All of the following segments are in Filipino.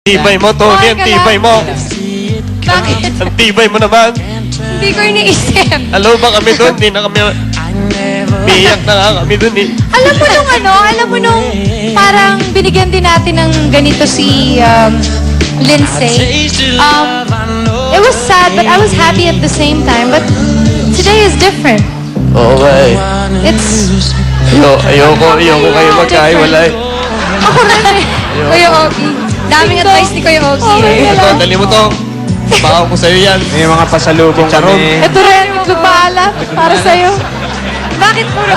Tibay mo, Tony. Ang tibay mo. Bakit? Ang tibay mo naman. Hindi ko iniisip. Alam mo ba kami doon? Hindi na kami... Umiiyak na nga kami doon eh. Alam mo nung parang binigyan din natin ng ganito si Lindsay. It was sad, but I was happy at the same time. But today is different. Okay. It's... Ayoko kayo magkahiwalay. Ako rin eh. Kuya Ogie. Daming advice ni Kuya Ogie eh. Ito, dali mo to. Baka ko sa'yo yan. May mga pasalubong kami. Ito rin, lupala para sa'yo. Bakit puro,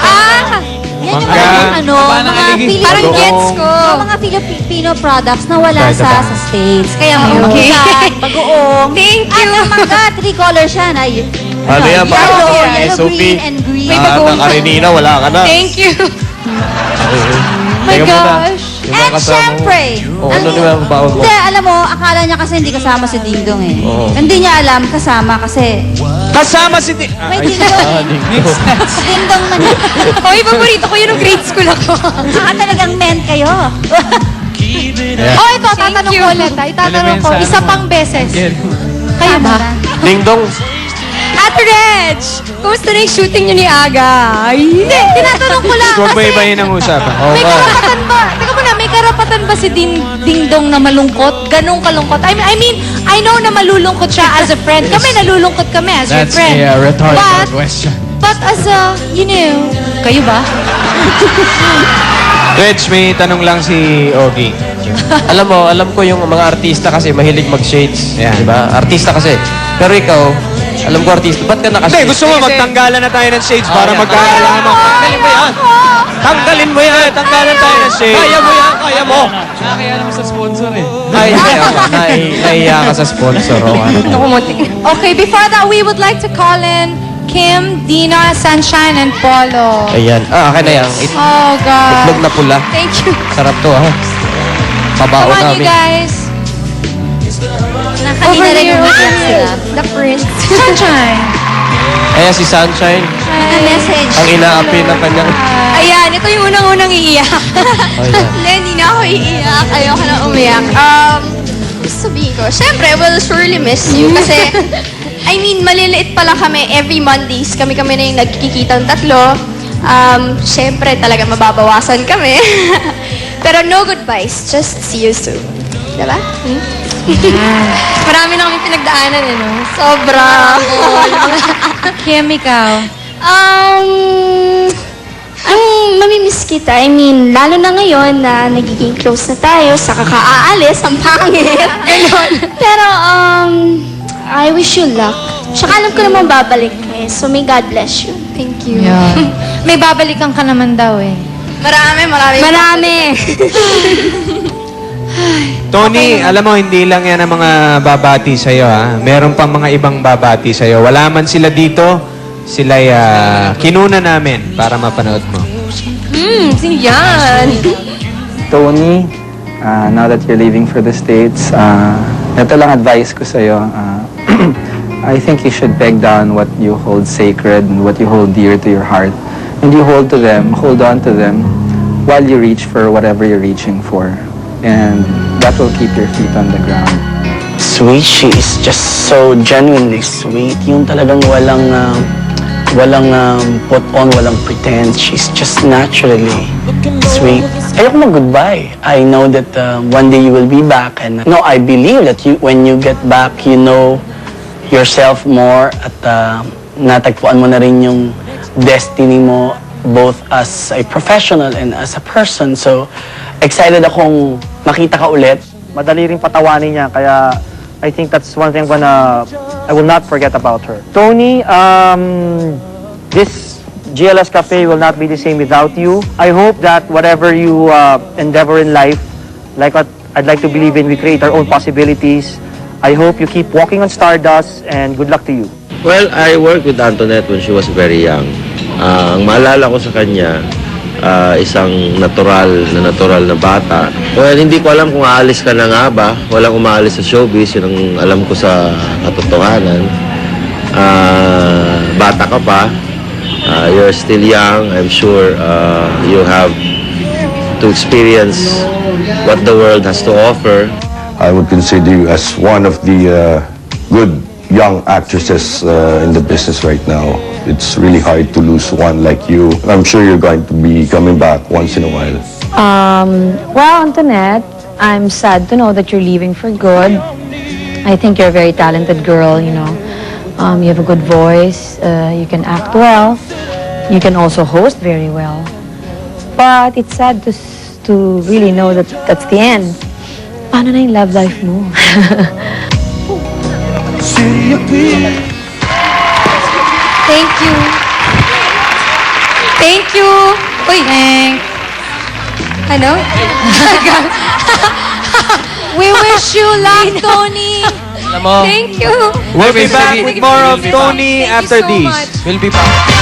Yan yung Mangga. mga Filipino, Parang gets ko. mga Filipino products na wala sa States. Kaya may Okay. mangga, bagoong. Thank you. Ang mangga, 3 colors siya na Ano yan, yellow, parang SOP. green, and green. May bagoong. Nakarinina, wala ka na. Thank you. My Teka muna. gosh. Yung mga And kasama mo. syempre, Ano naman ang baon mo? hindi, alam mo, akala niya kasi hindi kasama si Ding Dong eh. Oo. Hindi niya alam kasama kasi Kasama si... may Ding Dong. Ding Dong na niya. Hoy, paborito ko yun nung grade school ako. Talagang men kayo. Oh, ito, tatanong ko ulit. Itatanong ko, isa pang beses. Kayo ba? Ding dong. Ate Reg, kumusta na yung shooting niyo ni Aga? Ay, hindi, tinatanong ko lang Huwag mo kasi ibahin ang usapan. may karapatan ba? Teka muna, may karapatan ba si Ding Dong na malungkot? Ganong kalungkot? I mean, I know na malulungkot siya as a friend. Kami nalulungkot kami as your friend. question. But as a, kayo ba? Reg, may tanong lang si Ogie. Alam ko yung mga artista kasi mahilig mag-shades. Yan. Diba? Artista kasi. Pero ikaw, alam ko artista. Ba't ka Hindi, naka-shades? gusto mo magtanggalan na tayo ng shades para yan. magkaalaman. Tanggalin mo yan. Tanggalin mo yan. Tanggalan tayo ng shades. Kaya mo yan. Kaya mo. Nakakaya naman sa sponsor eh. Nahiya ka sa sponsor. O ano. Naku, muntik. Okay, before that, we would like to call in Kim, Dina, Sunshine, and Polo. Ayan. Akin na yan. Oh, God. Itlog na pula. Thank you. Sarap to ha. Pabaon Come on, namin. you guys. Kanina rin yung over sila. here. The prince. Sunshine. Ayan si Sunshine. Message. Ang inaapi ng kanyang... Ayan, ito yung unang-unang iiyak. Ayan. Hindi na ako iiyak. Ayoko na umiyak. Gusto sabihin ko, syempre, we'll surely miss you. Kasi, I mean, maliliit pa lang kami. Every Mondays, kami na yung nagkikita ng tatlo. Syempre, talaga mababawasan kami. Pero no goodbyes. Just see you soon. Diba? Marami na kami pinagdaanan, eh, no? Sobra. Kim, ikaw. Ang mamimiss kita, I mean, lalo na ngayon na nagiging close na tayo sa kakaalis, ang pangit. Ganon. Pero, I wish you luck. Tsaka alam ko naman babalik ka eh. So, may God bless you. Thank you. May babalikan ka naman daw eh. Marami. Tony, alam mo, hindi lang yan ang mga babati sa'yo, ha? Meron pang mga ibang babati sa'yo. Wala man sila dito, sila'y kinuna namin para mapanood mo. Sino yan? Tony, now that you're leaving for the States, ito lang advice ko sa'yo. I think you should peg down what you hold sacred and what you hold dear to your heart. And you hold on to them while you reach for whatever you're reaching for. And that will keep your feet on the ground. Sweet, she is just so genuinely sweet. Yung talagang walang put on, walang pretend. She's just naturally sweet. Ayoko mag-goodbye. I know that one day you will be back. And no, I believe that when you get back, you know yourself more at natagpuan mo na rin yung destiny mo both as a professional and as a person. So, excited akong makita ka ulit. Madali rin patawanin niya, kaya I think that's one thing I will not forget about her. Tony, this GLS Cafe will not be the same without you. I hope that whatever you endeavor in life, like what I'd like to believe in, we create our own possibilities. I hope you keep walking on stardust, and good luck to you. Well, I worked with Antoinette when she was very young. Ang maalala ko sa kanya, isang natural na bata. Well, hindi ko alam kung aalis ka na nga ba. Walang umaalis sa showbiz. Yun ang alam ko sa katotohanan. Bata ka pa. You're still young. I'm sure you have to experience what the world has to offer. I would consider you as one of the good young actresses in the business right now. It's really hard to lose one like you. I'm sure you're going to be coming back once in a while. Well, Antoinette, I'm sad to know that you're leaving for good. I think you're a very talented girl, you know. You have a good voice, you can act well, you can also host very well. But it's sad to really know that that's the end. Paano na yung love life mo? Thank you. Thank you. Uy. Ano? We wish you luck, Tony. Alam mo, Thank you. We'll be back with more of Thank you Tony so after much. these. We'll be back.